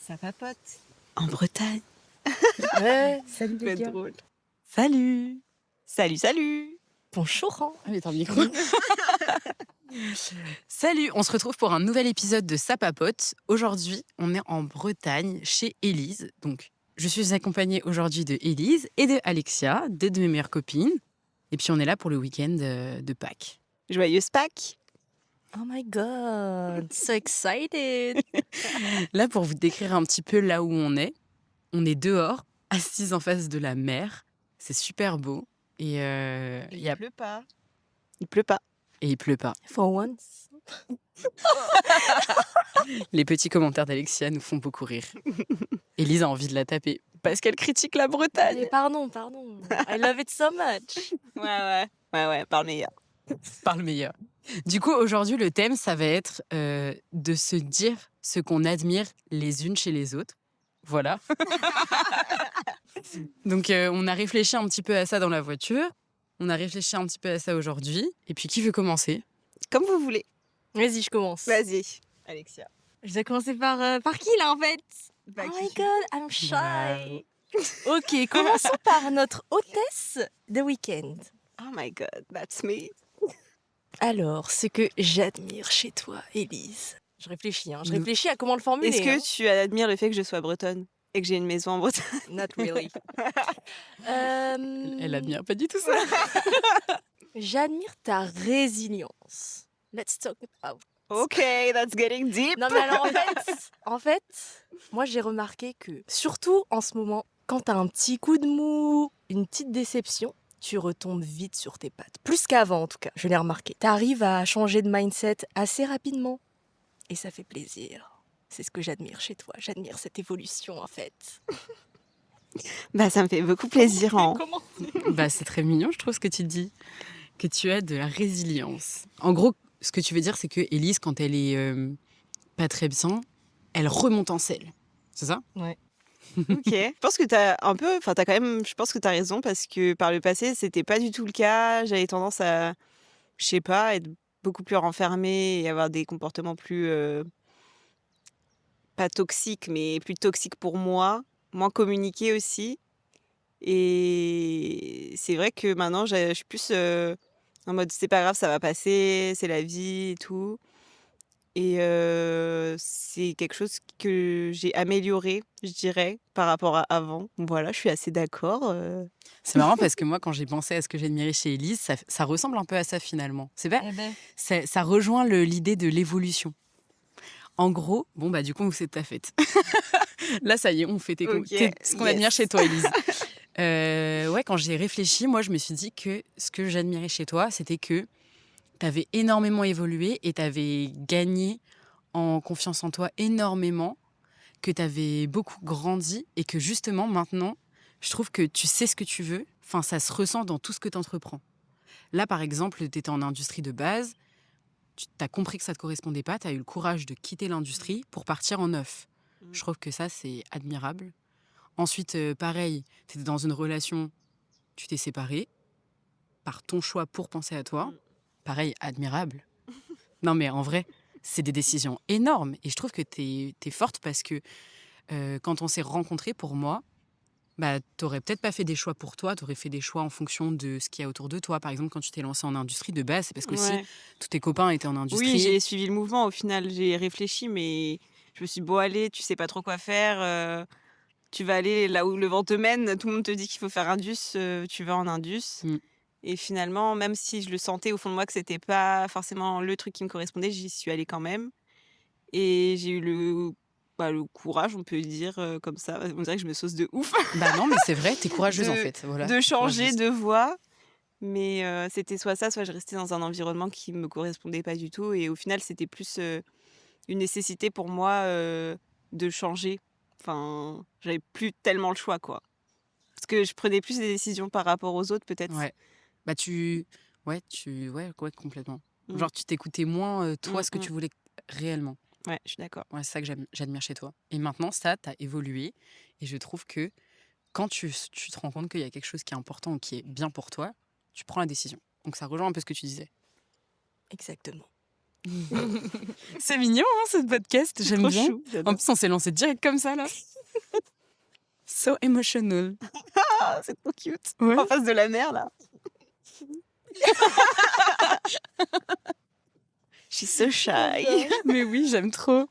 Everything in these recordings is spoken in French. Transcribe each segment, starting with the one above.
Ça papote. En Bretagne. Ouais, salut Ça les va être gars. drôle. Salut. Salut. Bonjour. Hein. Ah, mais t'as le micro. Salut, on se retrouve pour un nouvel épisode de Ça papote. Aujourd'hui, on est en Bretagne, chez Élise. Donc, je suis accompagnée aujourd'hui de Élise et de Alexia, deux de mes meilleures copines. Et puis, on est là pour le week-end de Pâques. Joyeuse Pâques. Oh my god, so excited. Là, pour vous décrire un petit peu là où on est dehors, assises en face de la mer. C'est super beau. Et Il pleut pas. Il pleut pas. Et il pleut pas. For once. Les petits commentaires d'Alexia nous font beaucoup rire. Élise a envie de la taper parce qu'elle critique la Bretagne. Allez, pardon. I love it so much. Ouais, parle meilleur. Par le meilleur. Du coup, aujourd'hui, le thème, ça va être de se dire ce qu'on admire les unes chez les autres. Voilà. Donc, on a réfléchi un petit peu à ça dans la voiture. On a réfléchi un petit peu à ça aujourd'hui. Et puis, qui veut commencer ? Comme vous voulez. Vas-y, je commence. Vas-y, Alexia. Je dois commencer par qui là en fait? Bah, Oh qui my tu god, I'm shy. Ok, commençons par notre hôtesse de week-end. Oh my god, that's me. Alors, ce que j'admire chez toi, Élise. Je réfléchis à comment le formuler. Est-ce que tu admires le fait que je sois bretonne et que j'ai une maison en Bretagne? Not really. Elle admire pas du tout ça. J'admire ta résilience. Let's talk about. Ok, that's getting deep. Non mais alors en fait, moi j'ai remarqué que surtout en ce moment, quand t'as un petit coup de mou, une petite déception, tu retombes vite sur tes pattes. Plus qu'avant en tout cas, je l'ai remarqué. T'arrives à changer de mindset assez rapidement et ça fait plaisir. C'est ce que j'admire chez toi. J'admire cette évolution en fait. Bah, ça me fait beaucoup plaisir. Hein. Comment Bah, c'est très mignon, je trouve, ce que tu dis. Que tu as de la résilience. En gros, ce que tu veux dire, c'est que Élise, quand elle est pas très bien, elle remonte en selle. C'est ça ? Ouais. Ok. Je pense que je pense que t'as raison parce que par le passé, c'était pas du tout le cas. J'avais tendance à, je sais pas, être beaucoup plus renfermée et avoir des comportements plus, pas toxiques, mais plus toxiques pour moi, moins communiqués aussi. Et c'est vrai que maintenant, je suis plus en mode c'est pas grave, ça va passer, c'est la vie et tout. Et c'est quelque chose que j'ai amélioré, je dirais, par rapport à avant. Voilà, je suis assez d'accord. C'est marrant parce que moi, quand j'ai pensé à ce que j'admirais chez Élise, ça ressemble un peu à ça finalement. C'est vrai, ça rejoint l'idée de l'évolution. En gros, bon bah du coup, c'est ta fête. Là, ça y est, on fait Ok, ce qu'on yes. admire chez toi, Élise. Ouais, quand j'ai réfléchi, moi, je me suis dit que ce que j'admirais chez toi, c'était que tu avais énormément évolué et tu avais gagné en confiance en toi énormément, que tu avais beaucoup grandi et que justement, maintenant, je trouve que tu sais ce que tu veux. Enfin, ça se ressent dans tout ce que tu entreprends. Là, par exemple, tu étais en industrie de base, tu as compris que ça ne te correspondait pas, tu as eu le courage de quitter l'industrie pour partir en neuf. Je trouve que ça, c'est admirable. Ensuite, pareil, tu étais dans une relation, tu t'es séparée par ton choix pour penser à toi. Pareil, admirable. Non, mais en vrai, c'est des décisions énormes. Et je trouve que t'es forte parce que quand on s'est rencontrés, pour moi, bah, t'aurais peut-être pas fait des choix pour toi, t'aurais fait des choix en fonction de ce qu'il y a autour de toi. Par exemple, quand tu t'es lancée en industrie de base, c'est parce que aussi Ouais. tous tes copains étaient en industrie. Oui, j'ai suivi le mouvement. Au final, j'ai réfléchi, mais je me suis dit, bon, allez, tu sais pas trop quoi faire. Tu vas aller là où le vent te mène. Tout le monde te dit qu'il faut faire Indus, tu vas en Indus. Et finalement, même si je le sentais au fond de moi que c'était pas forcément le truc qui me correspondait, j'y suis allée quand même. Et j'ai eu le courage, on peut dire comme ça. On dirait que je me sauce de ouf. Bah non, mais c'est vrai, t'es courageuse en fait. Voilà, de changer courageuse. de voie. Mais c'était soit ça, soit je restais dans un environnement qui me correspondait pas du tout. Et au final, c'était plus une nécessité pour moi de changer. Enfin, j'avais plus tellement le choix, quoi. Parce que je prenais plus des décisions par rapport aux autres, peut-être. Ouais. Bah ouais, complètement. Genre, tu t'écoutais moins, toi, ce que tu voulais réellement. Ouais, je suis d'accord. Ouais, c'est ça que j'admire chez toi. Et maintenant, ça, t'as évolué. Et je trouve que quand tu te rends compte qu'il y a quelque chose qui est important ou qui est bien pour toi, tu prends la décision. Donc ça rejoint un peu ce que tu disais. Exactement. C'est mignon, hein, ce podcast. J'aime Trop bien. chou. En J'adore. plus, on s'est lancé direct comme ça, là. So emotional. Ah, c'est trop cute. Ouais. En face de la mer, là. She's so shy. Mais oui, j'aime trop.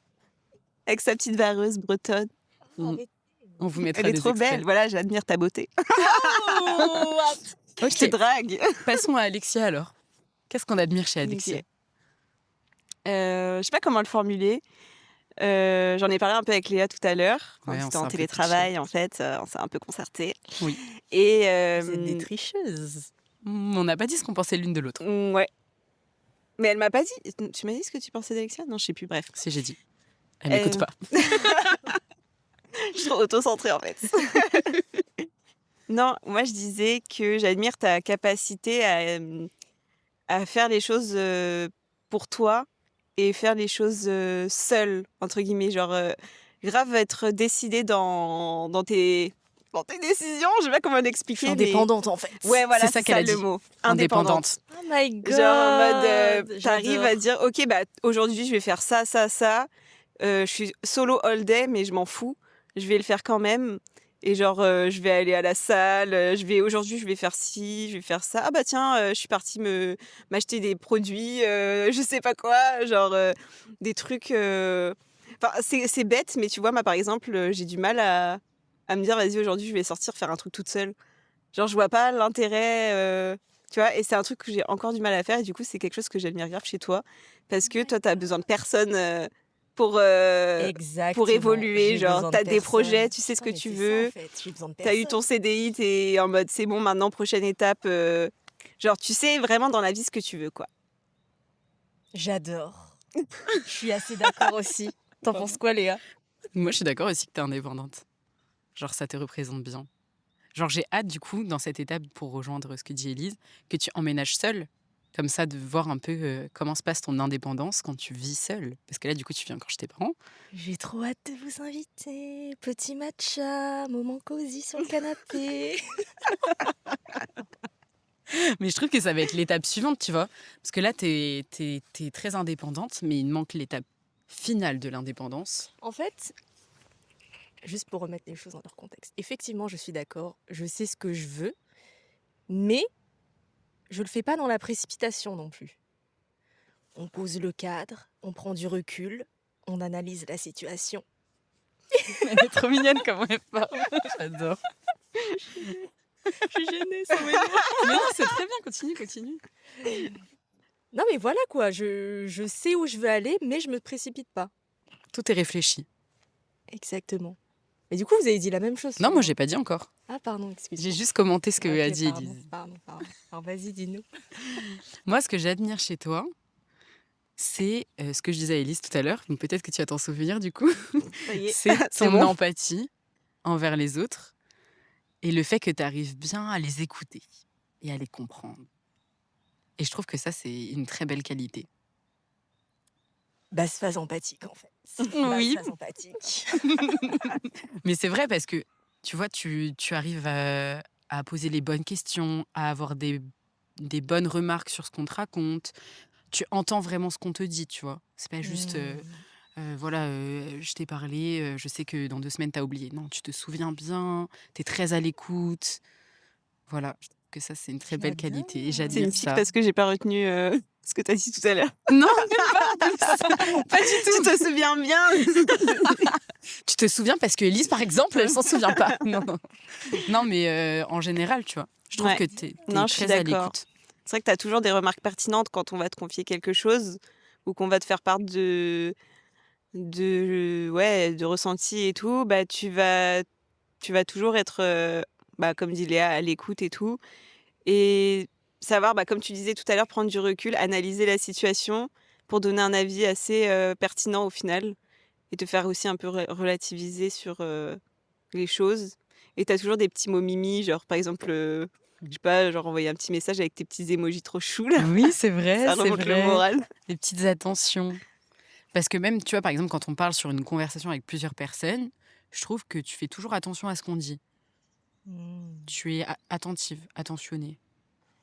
Avec sa petite vareuse bretonne. On vous mettra Elle est des trop extraits. belle. Voilà, j'admire ta beauté. Ok, Je te drague. passons à Alexia alors. Qu'est-ce qu'on admire chez Alexia? Ok. Je sais pas comment le formuler. J'en ai parlé un peu avec Léa tout à l'heure. Quand Ouais, on c'était s'est un en peu télétravail, en fait. On s'est un peu concerté. Oui. Et Vous êtes des tricheuses. On n'a pas dit ce qu'on pensait l'une de l'autre. ouais. Mais elle m'a pas dit. Tu m'as dit ce que tu pensais d'Alexia? Non, je sais plus. Bref. Si j'ai dit. Elle m'écoute pas. Je suis trop auto-centrée en fait. Non, moi je disais que j'admire ta capacité à faire les choses pour toi et faire les choses seule, entre guillemets. Genre, grave être décidée dans tes décisions. Je sais pas comment Je suis l'expliquer. Mais... indépendante en fait. Ouais, voilà, C'est ça c'est qu'elle ça a le dit. mot. Indépendante. Oh my god. Genre en mode, t'arrives j'adore. à dire, ok, bah aujourd'hui je vais faire ça, ça, ça. Je suis solo all day, mais je m'en fous. Je vais le faire quand même. Et genre, je vais aller à la salle. Aujourd'hui, je vais faire ci, je vais faire ça. Ah bah tiens, je suis partie m'acheter des produits, je sais pas quoi, genre des trucs. Enfin, c'est bête, mais tu vois, moi par exemple, j'ai du mal à me dire, vas-y, aujourd'hui, je vais sortir faire un truc toute seule. Genre, je vois pas l'intérêt, tu vois, et c'est un truc que j'ai encore du mal à faire, et du coup, c'est quelque chose que j'admire grave chez toi, parce que toi, t'as besoin de personne pour Exactement. évoluer, J'ai genre, besoin t'as de des projets, personne. tu sais ce que Putain, mais tu c'est veux, ça, en fait. J'ai besoin de t'as eu personne. ton CDI, t'es en mode, c'est bon, maintenant, prochaine étape, genre, tu sais vraiment dans la vie ce que tu veux, quoi. J'adore. Je suis assez d'accord aussi. T'en penses quoi, Léa? Moi, je suis d'accord aussi que t'es indépendante. Genre, ça te représente bien. Genre, j'ai hâte, du coup, dans cette étape, pour rejoindre ce que dit Élise, que tu emménages seule. Comme ça, de voir un peu comment se passe ton indépendance quand tu vis seule. Parce que là, du coup, tu viens encore chez tes parents. J'ai trop hâte de vous inviter. Petit matcha, moment cosy sur le canapé. Mais je trouve que ça va être l'étape suivante, tu vois. Parce que là, t'es très indépendante, mais il manque l'étape finale de l'indépendance. En fait, juste pour remettre les choses dans leur contexte, effectivement, je suis d'accord. Je sais ce que je veux, mais je le fais pas dans la précipitation non plus. On pose le cadre, on prend du recul, on analyse la situation. Elle est trop mignonne comme elle parle. J'adore. Je suis gênée, sans mes Mais non, c'est très bien, continue. Non mais voilà quoi, je sais où je veux aller, mais je me précipite pas. Tout est réfléchi. Exactement. Et du coup, vous avez dit la même chose. Non, sur moi, j'ai pas dit encore. Ah pardon, excuse-moi. J'ai juste commenté ce que a Ok, dit pardon, Élise. pardon. Alors vas-y, dis-nous. Moi, ce que j'admire chez toi, c'est ce que je disais à Élise tout à l'heure. Donc peut-être que tu vas t'en souvenir du coup. Ça y est, C'est c'est ton bon. empathie envers les autres et le fait que tu arrives bien à les écouter et à les comprendre. Et je trouve que ça, c'est une très belle qualité. Basse phase empathique en fait. Oui. Basse phase empathique. Mais c'est vrai parce que, tu vois, tu arrives à poser les bonnes questions, à avoir des bonnes remarques sur ce qu'on te raconte. Tu entends vraiment ce qu'on te dit, tu vois. C'est pas juste, voilà, je t'ai parlé, je sais que dans 2 semaines, t'as oublié. Non, tu te souviens bien, t'es très à l'écoute. Voilà, je trouve que ça, c'est une très belle qualité et J'adore. C'est une j'admire pique ça. parce que j'ai pas retenu ce que t'as dit tout à l'heure. Non, même pas du Tu tout. te souviens bien. Tu te souviens parce que Elise, par exemple, elle s'en souvient pas. Non, mais en général, tu vois. Je trouve Ouais. que t'es Non, je suis très à d'accord. l'écoute. C'est vrai que tu as toujours des remarques pertinentes quand on va te confier quelque chose ou qu'on va te faire part de ressentis et tout. Bah, tu vas toujours être, comme dit Léa, à l'écoute et tout. Et savoir, comme tu disais tout à l'heure, prendre du recul, analyser la situation pour donner un avis assez pertinent au final et te faire aussi un peu relativiser sur les choses. Et tu as toujours des petits mots mimi, genre par exemple, je sais pas, genre envoyer un petit message avec tes petits émojis trop choux là. Oui, c'est vrai, Ça c'est remonte le vrai. moral. Des petites attentions. Parce que même, tu vois, par exemple, quand on parle sur une conversation avec plusieurs personnes, je trouve que tu fais toujours attention à ce qu'on dit. Tu es attentive, attentionnée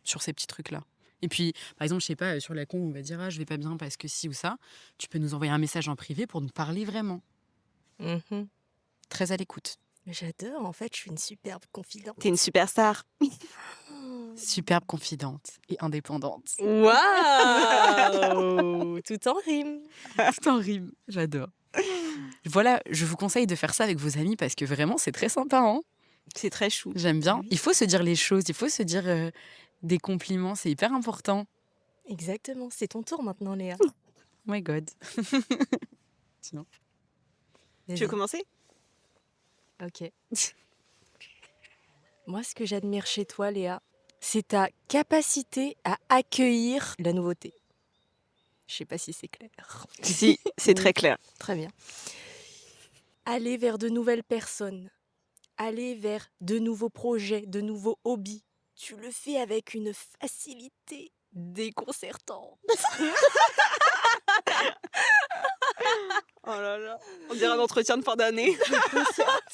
sur ces petits trucs-là. Et puis, par exemple, je sais pas, sur la con, on va dire, je vais pas bien parce que ci ou ça. Tu peux nous envoyer un message en privé pour nous parler vraiment. Mhm. Très à l'écoute. J'adore, en fait, je suis une superbe confidente. T'es une superstar. Superbe, confidente et indépendante. Waouh! Tout en rime. Tout en rime. J'adore. Voilà, je vous conseille de faire ça avec vos amis parce que vraiment, c'est très sympa. Hein. C'est très chou. J'aime bien. Oui. Il faut se dire les choses, il faut se dire des compliments, c'est hyper important. Exactement, c'est ton tour maintenant, Léa. Oh my God. Tiens. Tu veux Vas-y. commencer? Ok. Moi, ce que j'admire chez toi, Léa, c'est ta capacité à accueillir la nouveauté. Je sais pas si c'est clair. Si, c'est très clair. Très bien. Aller vers de nouvelles personnes, aller vers de nouveaux projets, de nouveaux hobbies. Tu le fais avec une facilité déconcertante. Oh là là. On dirait un entretien de fin d'année.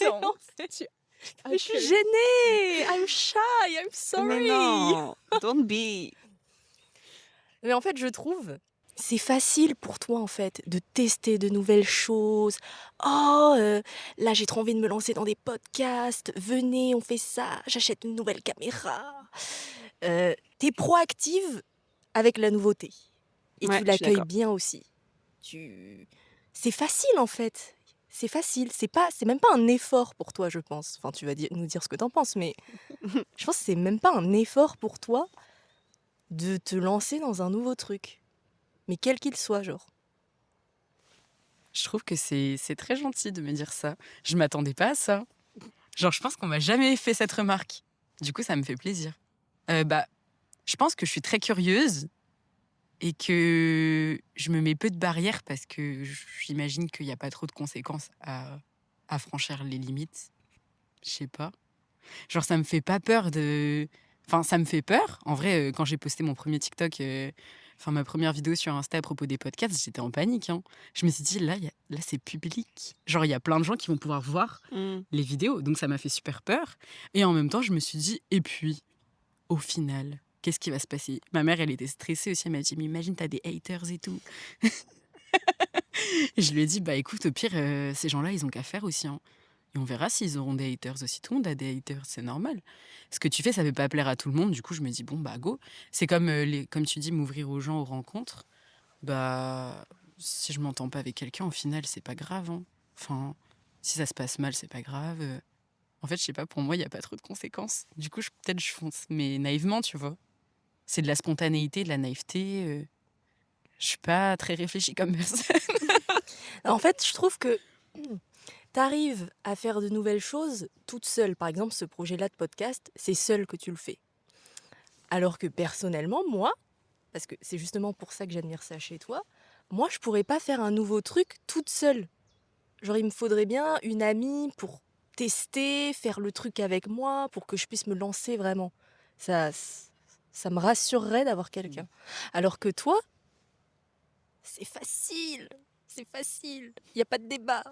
Je suis gênée. I'm shy. I'm sorry. Mais non, don't be. Mais en fait, je trouve, c'est facile pour toi, en fait, de tester de nouvelles choses. Oh, là, j'ai trop envie de me lancer dans des podcasts. Venez, on fait ça. J'achète une nouvelle caméra. T'es proactive avec la nouveauté. Et Ouais, tu je suis l'accueilles d'accord. bien aussi. C'est facile, en fait. C'est facile. C'est même pas un effort pour toi, je pense. Enfin, tu vas nous dire ce que t'en penses, mais je pense que c'est même pas un effort pour toi de te lancer dans un nouveau truc. Mais quel qu'il soit, genre. Je trouve que c'est très gentil de me dire ça. Je m'attendais pas à ça. Genre, je pense qu'on m'a jamais fait cette remarque. Du coup, ça me fait plaisir. Je pense que je suis très curieuse et que je me mets peu de barrières parce que j'imagine qu'il n'y a pas trop de conséquences à franchir les limites. Je sais pas. Genre, ça me fait pas peur de... Enfin, ça me fait peur. En vrai, quand j'ai posté mon premier TikTok, ma première vidéo sur Insta à propos des podcasts, j'étais en panique. Hein. Je me suis dit, là, là c'est public. Genre, il y a plein de gens qui vont pouvoir voir les vidéos. Donc, ça m'a fait super peur. Et en même temps, je me suis dit, et puis, au final, qu'est-ce qui va se passer? Ma mère, elle était stressée aussi. Elle m'a dit, mais imagine, t'as des haters et tout. Et je lui ai dit, bah écoute, au pire, ces gens-là, ils ont qu'à faire aussi. Hein. Et on verra s'ils auront des haters aussi. Tout le monde a des haters, c'est normal. Ce que tu fais, ça ne peut pas plaire à tout le monde. Du coup, je me dis, bon, bah go. C'est comme, comme tu dis, m'ouvrir aux gens, aux rencontres. Bah, si je m'entends pas avec quelqu'un, au final, c'est pas grave. Hein. Enfin, si ça se passe mal, c'est pas grave. En fait, je sais pas, pour moi, il n'y a pas trop de conséquences. Du coup, peut-être je fonce. Mais naïvement, tu vois. C'est de la spontanéité, de la naïveté. Je suis pas très réfléchie comme personne. En fait, je trouve que t'arrives à faire de nouvelles choses toute seule. Par exemple, ce projet-là de podcast, c'est seul que tu le fais. Alors que personnellement, moi, parce que c'est justement pour ça que j'admire ça chez toi, moi, je pourrais pas faire un nouveau truc toute seule. Genre, il me faudrait bien une amie pour tester, faire le truc avec moi, pour que je puisse me lancer vraiment. Ça me rassurerait d'avoir quelqu'un. Alors que toi, c'est facile. C'est facile. Il n'y a pas de débat.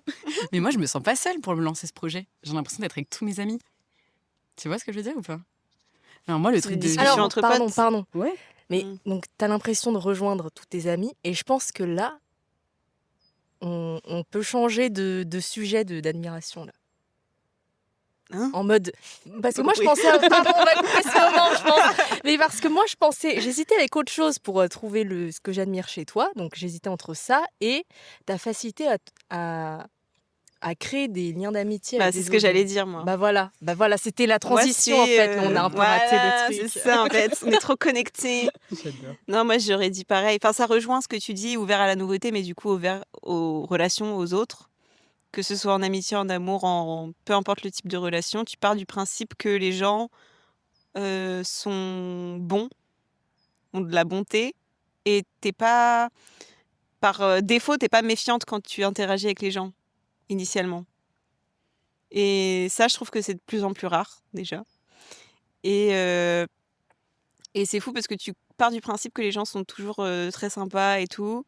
Mais moi, je me sens pas seule pour me lancer ce projet. J'ai l'impression d'être avec tous mes amis. Tu vois ce que je veux dire ou pas? Alors moi, le C'est truc une de... discussion entre potes. Pardon. Ouais. Mais donc, tu as l'impression de rejoindre tous tes amis. Et je pense que là, on peut changer de sujet d'admiration. Là. Hein? En mode. Parce que moi, je Oui. pensais. Pardon, on va couper ce moment, je pense. Mais parce que moi, je pensais. J'hésitais avec autre chose pour trouver ce que j'admire chez toi. Donc, j'hésitais entre ça et ta facilité à créer des liens d'amitié Bah, avec c'est les ce que autres gens. j'allais dire, moi. Bah voilà, c'était la Moi, transition en fait. On a un peu raté voilà, le c'est truc. ça en fait. On est trop connectés. J'adore. Non, moi j'aurais dit pareil. Enfin, ça rejoint ce que tu dis, ouvert à la nouveauté, mais du coup ouvert aux relations, aux autres. Que ce soit en amitié, en amour, peu importe le type de relation, tu pars du principe que les gens sont bons, ont de la bonté, et t'es pas, par défaut, t'es pas méfiante quand tu interagis avec les gens, initialement. Et ça, je trouve que c'est de plus en plus rare, déjà. Et c'est fou parce que tu pars du principe que les gens sont toujours très sympas et tout.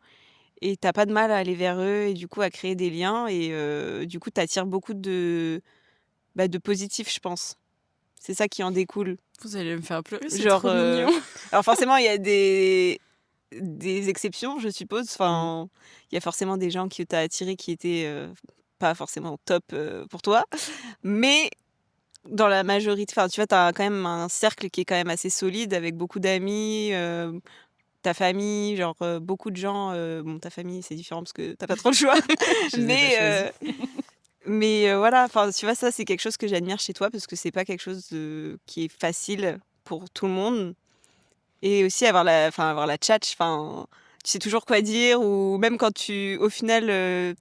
Et t'as pas de mal à aller vers eux et du coup à créer des liens. Et du coup, t'attires beaucoup de positif, je pense. C'est ça qui en découle. Vous allez me faire pleurer, c'est Genre, trop mignon. alors forcément, il y a des exceptions, je suppose. Enfin, il y a forcément des gens qui t'ont attiré qui étaient pas forcément top pour toi. Mais dans la majorité, enfin, tu vois, t'as quand même un cercle qui est quand même assez solide avec beaucoup d'amis, ta famille, genre beaucoup de gens. Bon, ta famille, c'est différent parce que t'as pas trop le choix. Je les ai pas choisis. Mais voilà, enfin, tu vois, ça, c'est quelque chose que j'admire chez toi parce que c'est pas quelque chose qui est facile pour tout le monde. Et aussi avoir la tchatche, enfin, tu sais toujours quoi dire ou même quand au final,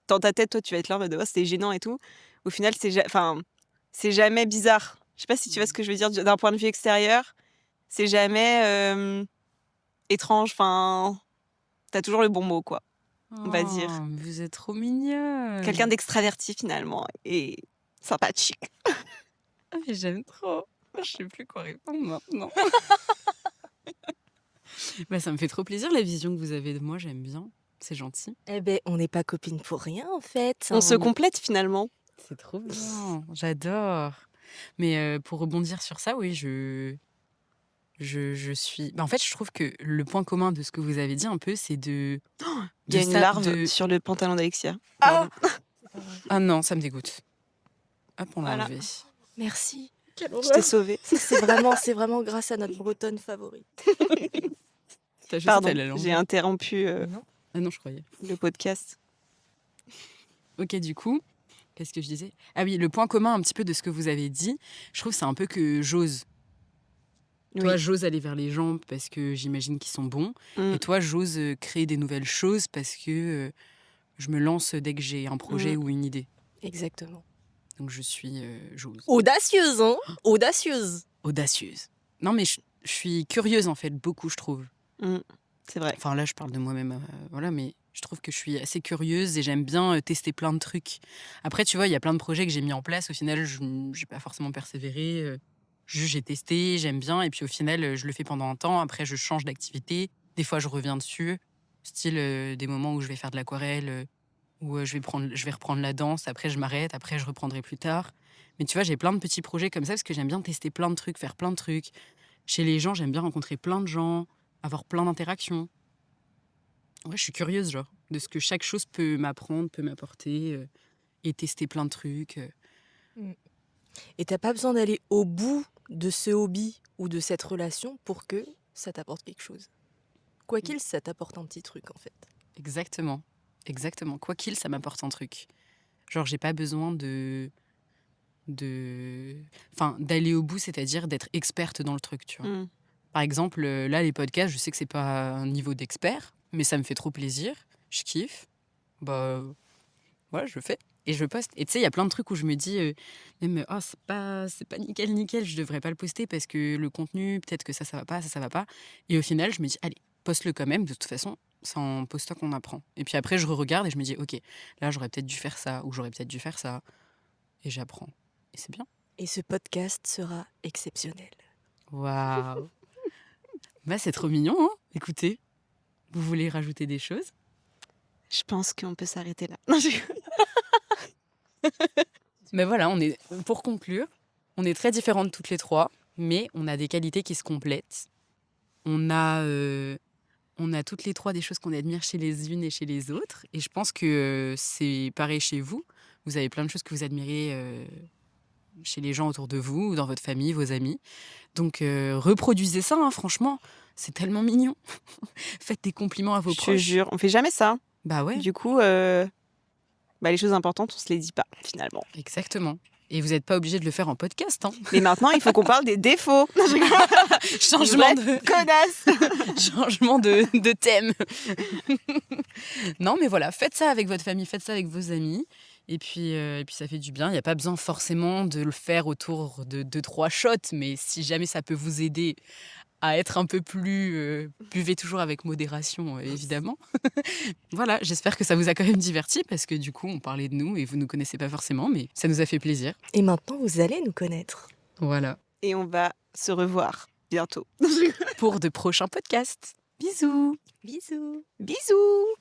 dans ta tête, toi, tu vas être là en mode: «Oh, c'était gênant et tout». Au final, c'est jamais bizarre. Je sais pas si tu vois ce que je veux dire? D'un point de vue extérieur, c'est jamais, étrange, enfin, tu toujours le bon mot, quoi, on va dire. Oh, vous êtes trop mignonne. Quelqu'un d'extraverti finalement et sympathique. Ah, mais j'aime trop. Je sais plus quoi répondre maintenant. Bah, ça me fait trop plaisir la vision que vous avez de moi, j'aime bien. C'est gentil. Eh ben, on n'est pas copines pour rien, en fait. On se complète finalement. C'est trop bien. J'adore. Mais pour rebondir sur ça, oui, je suis. Bah, en fait, je trouve que le point commun de ce que vous avez dit un peu, c'est Il y a une larve sur le pantalon d'Alexia. Ah, Ah non, ça me dégoûte. Hop, on l'a Voilà. enlevé. merci. Je t'ai sauvée. C'est vraiment grâce à notre bretonne favorite. T'as juste Pardon, à la langue. j'ai interrompu Ah non, je croyais. le podcast. Ok, du coup, qu'est-ce que je disais? Ah oui, le point commun un petit peu de ce que vous avez dit, je trouve que c'est un peu que j'ose. Toi, Oui. j'ose aller vers les gens parce que j'imagine qu'ils sont bons. Mm. Et toi, j'ose créer des nouvelles choses parce que je me lance dès que j'ai un projet ou une idée. Exactement. Donc je suis j'ose. Audacieuse, hein? Audacieuse. Audacieuse. Non, mais je suis curieuse en fait, beaucoup, je trouve. C'est vrai. Enfin, là, je parle de moi-même, voilà, mais je trouve que je suis assez curieuse et j'aime bien tester plein de trucs. Après, tu vois, il y a plein de projets que j'ai mis en place. Au final, je n'ai pas forcément persévéré. Juste, j'ai testé, j'aime bien. Et puis, au final, je le fais pendant un temps. Après, je change d'activité. Des fois, je reviens dessus. Style des moments où je vais faire de l'aquarelle, où je vais reprendre la danse. Après, je m'arrête. Après, je reprendrai plus tard. Mais tu vois, j'ai plein de petits projets comme ça parce que j'aime bien tester plein de trucs, faire plein de trucs. Chez les gens, j'aime bien rencontrer plein de gens, avoir plein d'interactions. Ouais, je suis curieuse, genre, de ce que chaque chose peut m'apprendre, peut m'apporter, et tester plein de trucs. Et t'as pas besoin d'aller au bout de ce hobby ou de cette relation pour que ça t'apporte quelque chose. Quoi qu'il, ça t'apporte un petit truc, en fait. Exactement. Exactement. Quoi qu'il, ça m'apporte un truc. Genre, j'ai pas besoin enfin, d'aller au bout, c'est-à-dire d'être experte dans le truc, tu vois. Par exemple, là, les podcasts, je sais que c'est pas un niveau d'expert, mais ça me fait trop plaisir. Je kiffe. Bah, voilà, je le fais. Et je poste. Et tu sais, il y a plein de trucs où je me dis, même, oh, c'est pas nickel, je devrais pas le poster parce que le contenu, peut-être que ça va pas, ça va pas. Et au final, je me dis, allez, poste-le quand même. De toute façon, c'est en postant qu'on apprend. Et puis après, je regarde et je me dis, ok, là, j'aurais peut-être dû faire ça, ou j'aurais peut-être dû faire ça. Et j'apprends. Et c'est bien. Et ce podcast sera exceptionnel. Waouh. Bah, c'est trop mignon, hein. Écoutez, vous voulez rajouter des choses? Je pense qu'on peut s'arrêter là. Mais voilà, pour conclure, on est très différentes toutes les trois, mais on a des qualités qui se complètent. On a toutes les trois des choses qu'on admire chez les unes et chez les autres. Et je pense que c'est pareil chez vous. Vous avez plein de choses que vous admirez chez les gens autour de vous, dans votre famille, vos amis. Donc reproduisez ça, hein, franchement. C'est tellement mignon. Faites des compliments à vos Je te proches. jure, on fait jamais ça. Bah ouais. Du coup, les choses importantes, on se les dit pas finalement. Exactement. Et vous n'êtes pas obligé de le faire en podcast, hein. Mais maintenant, il faut qu'on parle des défauts. Changement de connasse. changement de thème. Non, mais voilà, faites ça avec votre famille, faites ça avec vos amis. Et puis ça fait du bien. Il n'y a pas besoin forcément de le faire autour de 2-3 shots, mais si jamais ça peut vous aider à être un peu plus... buvez toujours avec modération, évidemment. Voilà, j'espère que ça vous a quand même diverti, parce que du coup, on parlait de nous et vous ne nous connaissez pas forcément, mais ça nous a fait plaisir. Et maintenant, vous allez nous connaître. Voilà. Et on va se revoir bientôt. Pour de prochains podcasts. Bisous. Bisous. Bisous.